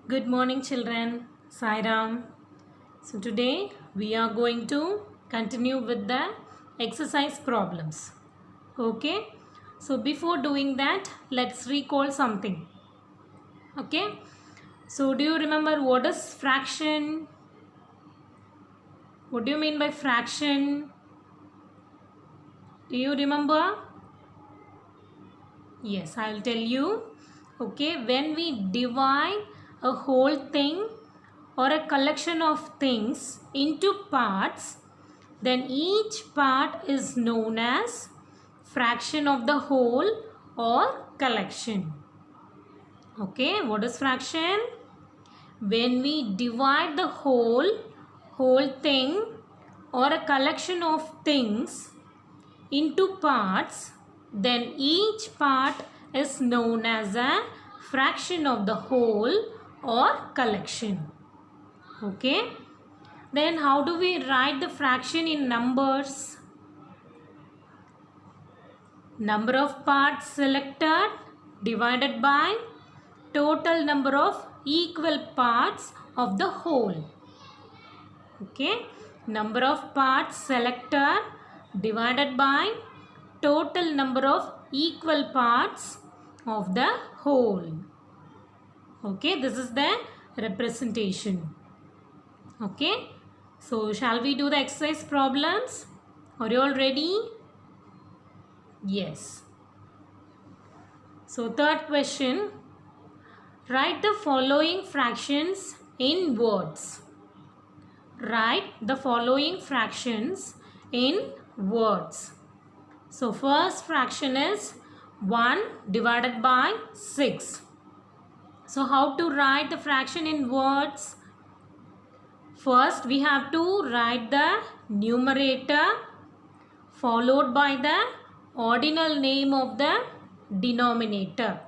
Good morning, children. Sai Ram. So, today we are going to continue with the exercise problems. Okay. So, before doing that, let's recall something. Okay. So, do you remember what is fraction? What do you mean by fraction? Do you remember? Yes, I will tell you. Okay. When we divide a whole thing or a collection of things into parts, then each part is known as fraction of the whole or collection. Okay, what is fraction? When we divide the whole thing or a collection of things into parts, then each part is known as a fraction of the whole or collection. Okay. Then how do we write the fraction in numbers? Number of parts selected divided by total number of equal parts of the whole. Okay. Number of parts selected divided by total number of equal parts of the whole. Okay. This is the representation. Okay. So, shall we do the exercise problems? Are you all ready? Yes. So, third question. Write the following fractions in words. Write the following fractions in words. So, first fraction is 1 divided by 6. So, how to write the fraction in words? First, we have to write the numerator followed by the ordinal name of the denominator.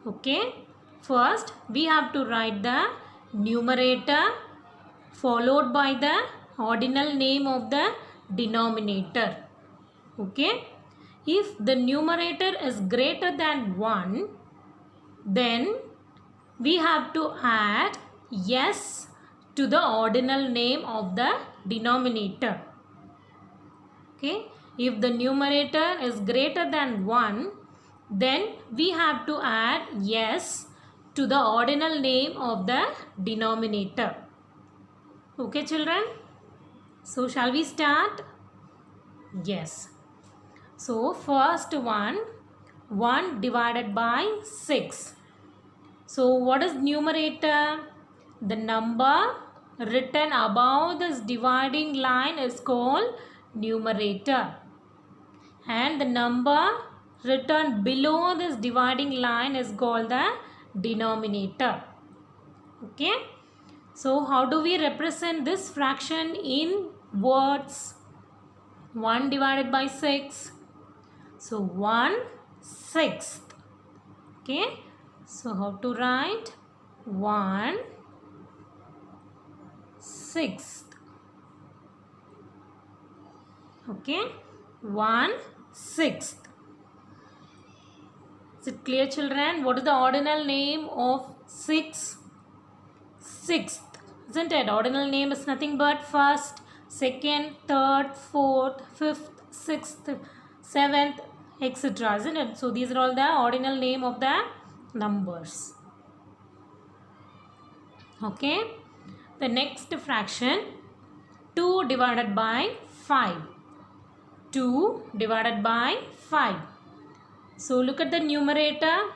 Okay. First, we have to write the numerator followed by the ordinal name of the denominator. Okay. If the numerator is greater than 1, then we have to add s to the ordinal name of the denominator. Okay. If the numerator is greater than 1, then we have to add s to the ordinal name of the denominator. Okay, children? So, shall we start? Yes. So, first one, 1 divided by 6. So, what is numerator? The number written above this dividing line is called numerator. And the number written below this dividing line is called the denominator. Okay. So, how do we represent this fraction in words? 1 divided by 6. So, 1/6. Okay. So, how to write? 1/6. Okay. 1/6. Is it clear, children? What is the ordinal name of 6? 6th. Isn't it? Ordinal name is nothing but first, second, third, fourth, fifth, sixth, seventh, etc. Isn't it? So, these are all the ordinal name of the numbers. Okay. The next fraction, 2 divided by 5. 2 divided by 5. So, look at the numerator.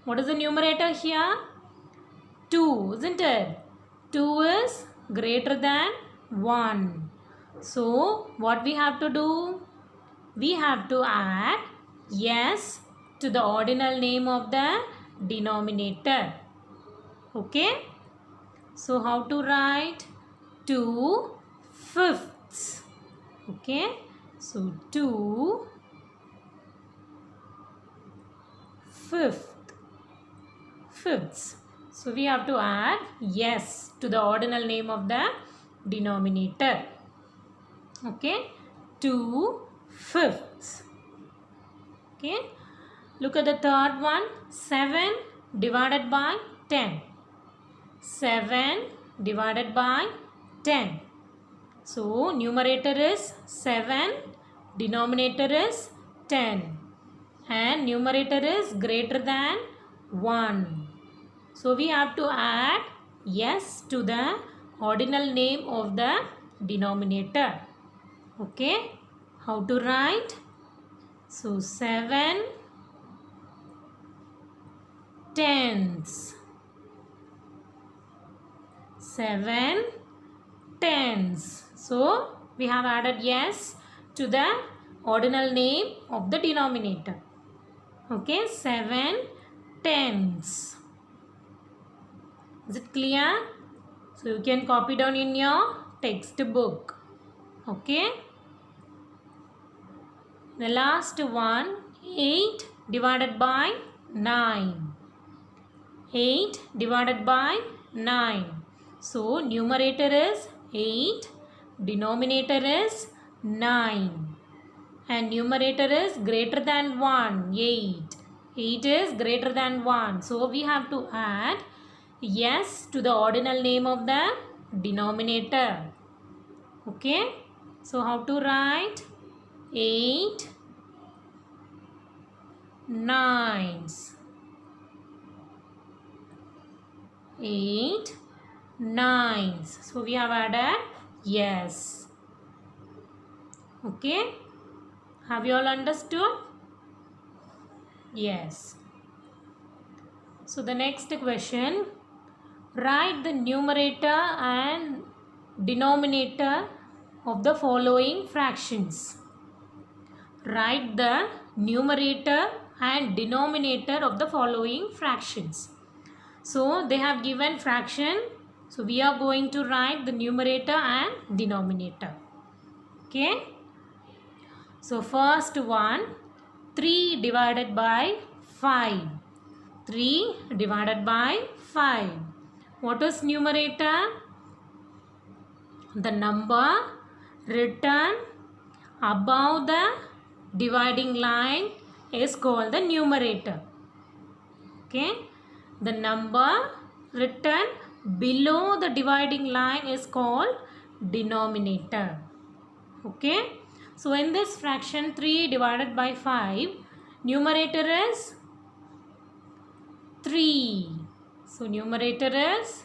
What is the numerator here? 2, isn't it? 2 is greater than 1. So, what we have to do? We have to add s to the ordinal name of the denominator. Okay? So, how to write? 2/5. Okay? So, 2/5. So, we have to add s to the ordinal name of the denominator. Okay? 2/5. Okay? Look at the third one. 7 divided by 10. 7 divided by 10. So numerator is 7, denominator is 10, and numerator is greater than 1. So we have to add yes to the ordinal name of the denominator. Okay, how to write? So 7 tenths. 7 tenths. So we have added yes to the ordinal name of the denominator. Okay, 7 tenths. Is it clear? So you can copy down in your textbook. Okay. The last one, 8 divided by 9. 8 divided by 9. So numerator is 8, denominator is 9, and numerator is greater than 1, 8. 8 is greater than 1. So we have to add yes to the ordinal name of the denominator. Okay. So how to write? 8 nines. 8 nines. So we have added yes. Okay. Have you all understood? Yes. So the next question. Write the numerator and denominator of the following fractions. Write the numerator and denominator of the following fractions. So they have given fraction. So we are going to write the numerator and denominator. Okay. So first one, 3 divided by 5. 3 divided by 5. What is numerator? The number written above the dividing line is called the numerator. Okay. The number written below the dividing line is called denominator. Okay. So in this fraction 3 divided by 5, numerator is 3. So numerator is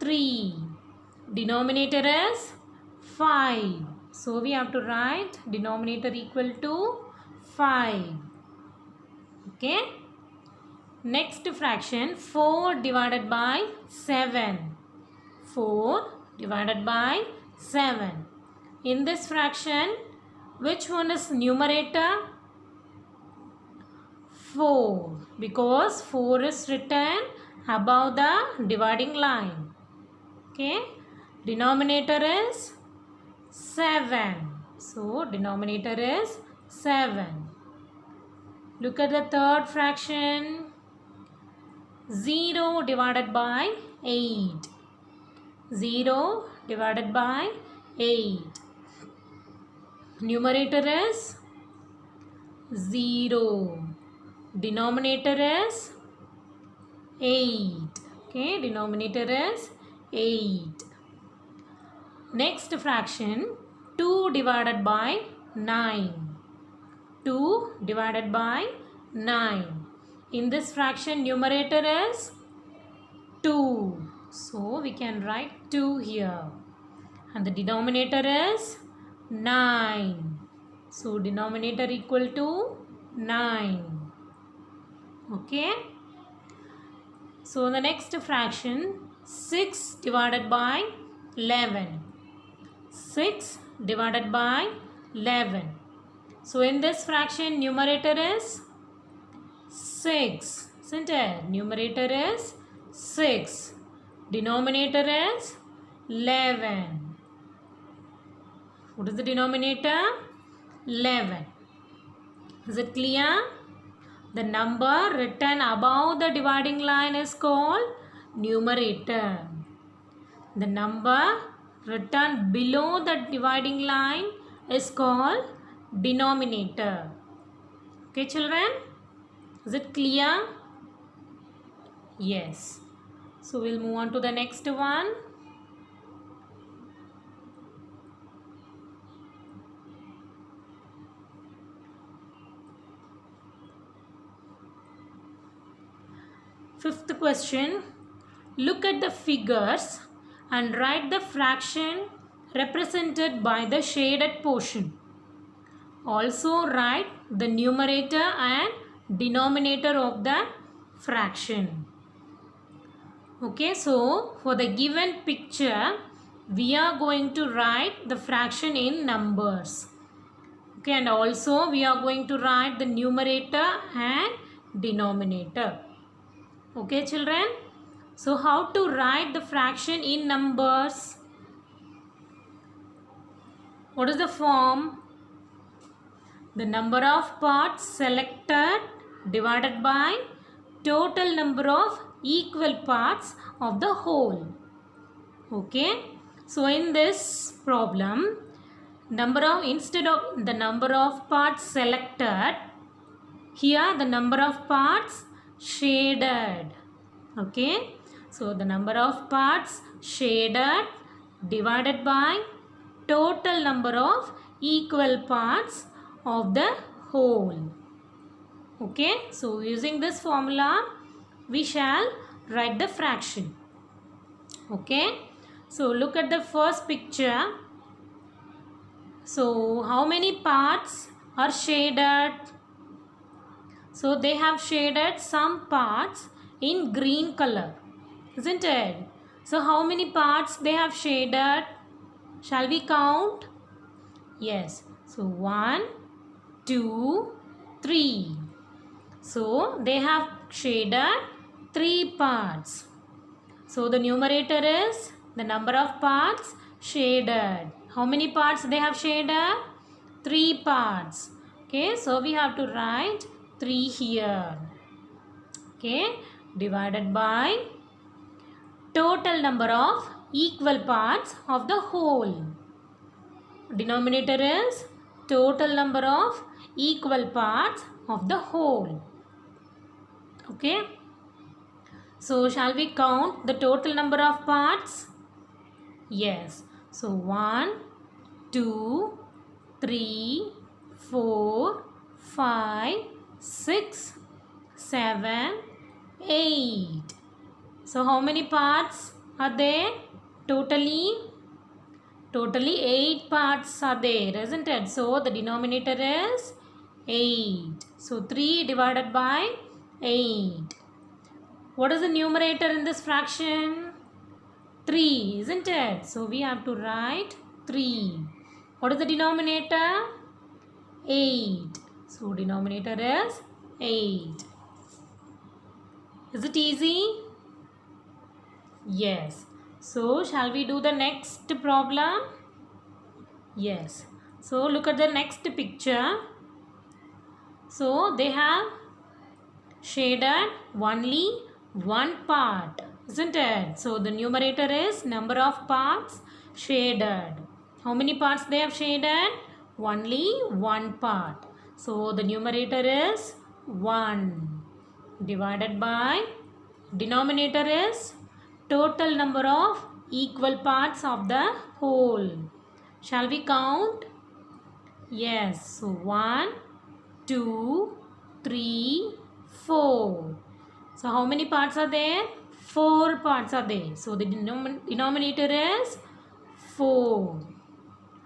3. Denominator is 5. So we have to write denominator equal to 5. Okay. Next fraction 4 divided by 7. 4 divided by 7. In this fraction, which one is numerator? 4, because 4 is written above the dividing line. Okay. Denominator is 7. So denominator is 7. Look at the third fraction. 0 divided by 8. 0 divided by 8. Numerator is 0. Denominator is 8. Okay, denominator is 8. Next fraction, 2 divided by 9. 2 divided by 9. In this fraction, numerator is 2. So we can write 2 here. And the denominator is 9. So denominator equal to 9. Okay. So the next fraction, 6 divided by 11. 6 divided by 11. So in this fraction, numerator is 6. Isn't it? Numerator is 6. Denominator is 11. What is the denominator? 11. Is it clear? The number written above the dividing line is called numerator. The number written below the dividing line is called denominator. Okay, children? Is it clear? Yes. So we'll move on to the next one. Fifth question. Look at the figures and write the fraction represented by the shaded portion. Also write the numerator and denominator of the fraction. Okay, so for the given picture, we are going to write the fraction in numbers. Okay, and also we are going to write the numerator and denominator. Okay, children. So how to write the fraction in numbers? What is the form? The number of parts selected divided by total number of equal parts of the whole. Okay. So in this problem, instead of the number of parts selected, here the number of parts shaded. Okay. So the number of parts shaded divided by total number of equal parts of the whole. Okay. So using this formula, we shall write the fraction. Okay. So look at the first picture. So how many parts are shaded? So they have shaded some parts in green color, isn't it? So how many parts they have shaded? Shall we count? Yes. So 1, 2, 3. So they have shaded 3 parts. So the numerator is the number of parts shaded. How many parts they have shaded? 3 parts. Okay, so we have to write 3 here. Okay, divided by total number of equal parts of the whole. Denominator is total number of equal parts of the whole. Okay. So shall we count the total number of parts? Yes. So 1, 2, 3, 4, 5, 6, 7, 8. So how many parts are there? Totally 8 parts are there, isn't it? So the denominator is 8. So 3 divided by 8. What is the numerator in this fraction? 3, isn't it? So we have to write 3. What is the denominator? 8. So denominator is 8. Is it easy? Yes. So shall we do the next problem? Yes. So look at the next picture. So they have shaded only one part, isn't it? So the numerator is number of parts shaded. How many parts they have shaded? Only one part. So the numerator is 1 divided by denominator is total number of equal parts of the whole. Shall we count? Yes. So 1, 2, 3, 4. So how many parts are there? 4 parts are there. So the denominator is 4.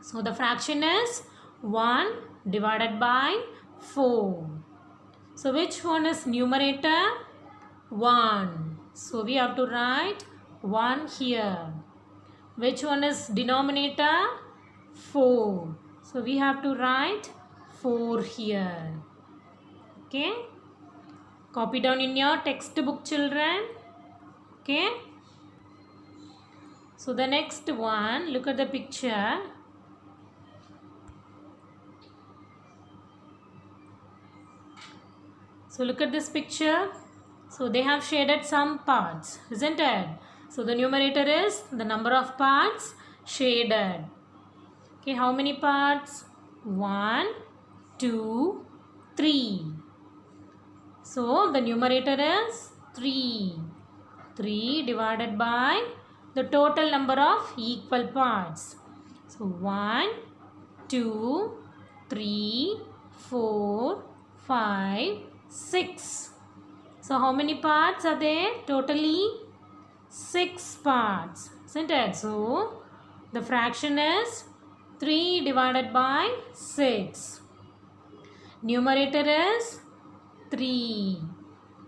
So the fraction is 1 divided by 4. So which one is numerator? 1. So we have to write 1 here. Which one is denominator? 4. So we have to write 4 here. Okay. Copy down in your textbook, children. Okay. So the next one, look at the picture. So look at this picture. So they have shaded some parts, isn't it? So the numerator is the number of parts shaded. Okay, how many parts? 1, 2, 3. So the numerator is 3. 3 divided by the total number of equal parts. So 1, 2, 3, 4, 5, 6. So how many parts are there? Totally 6 parts, isn't it? So the fraction is 3 divided by 6. Numerator is 3.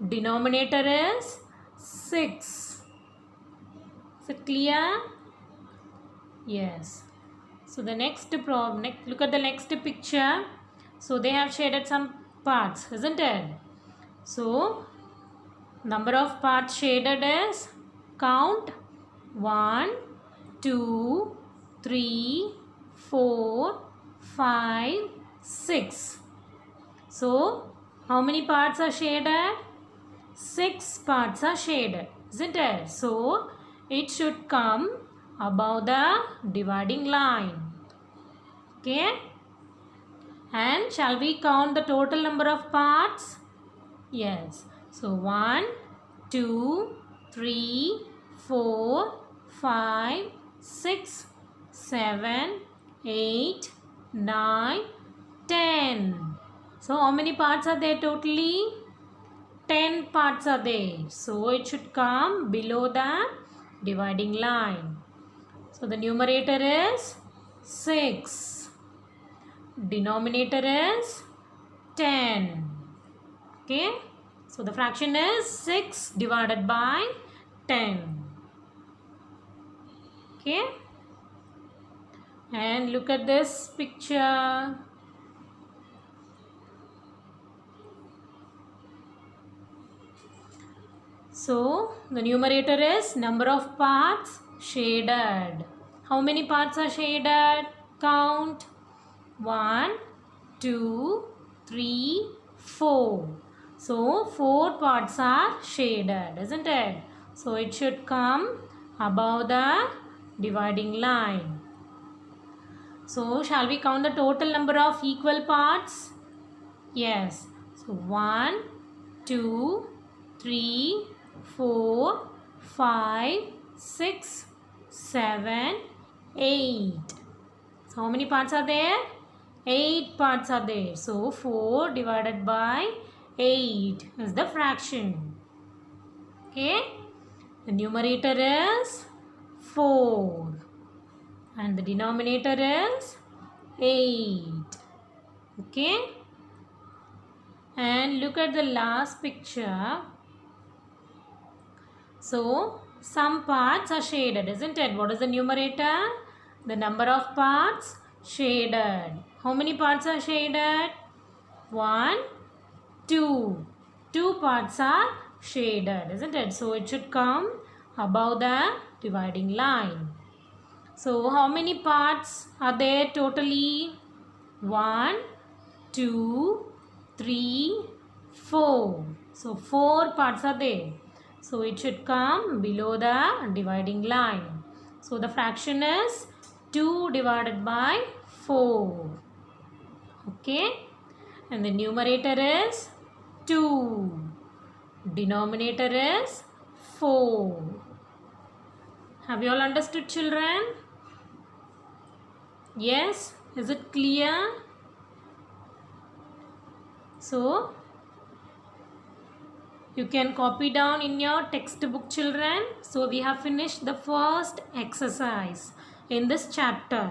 Denominator is 6. Is it clear? Yes. So the next problem, look at the next picture. So they have shaded some parts, isn't it? So number of parts shaded is, count, 1, 2, 3, 4, 5, 6. So how many parts are shaded? 6 parts are shaded, isn't it? So it should come above the dividing line. Okay? And shall we count the total number of parts? Yes. So 1, 2, 3, 4, 5, 6, 7, 8, 9, 10. So how many parts are there totally? 10 parts are there. So it should come below the dividing line. So the numerator is 6. Denominator is 10. Okay. So the fraction is 6 divided by 10. Okay. And look at this picture. So the numerator is number of parts shaded. How many parts are shaded? Count. 1, 2, 3, 4. So 4 parts are shaded, isn't it? So it should come above the dividing line. So shall we count the total number of equal parts? Yes. So 1, 2, 3, 4, 5, 6, 7, 8. So how many parts are there? 8 parts are there. So 4 divided by 8 is the fraction. Okay. The numerator is 4 and the denominator is 8. Okay. And look at the last picture. So some parts are shaded, isn't it? What is the numerator? The number of parts shaded. How many parts are shaded? 1, 2. 2 parts are shaded, isn't it? So it should come above the dividing line. So how many parts are there totally? 1, 2, 3, 4. So 4 parts are there. So it should come below the dividing line. So the fraction is 2 divided by 4. Okay. And the numerator is 2. Denominator is 4. Have you all understood, children? Yes? Is it clear? So you can copy down in your textbook, children. So we have finished the first exercise in this chapter.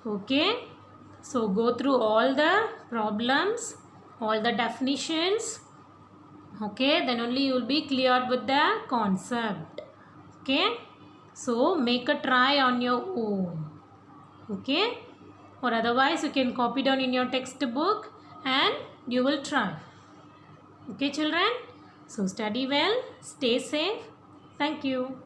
Okay. So go through all the problems, all the definitions. Okay. Then only you will be cleared with the concept. Okay. So make a try on your own. Okay. Or otherwise you can copy down in your textbook and you will try. Okay, children. So study well, stay safe. Thank you.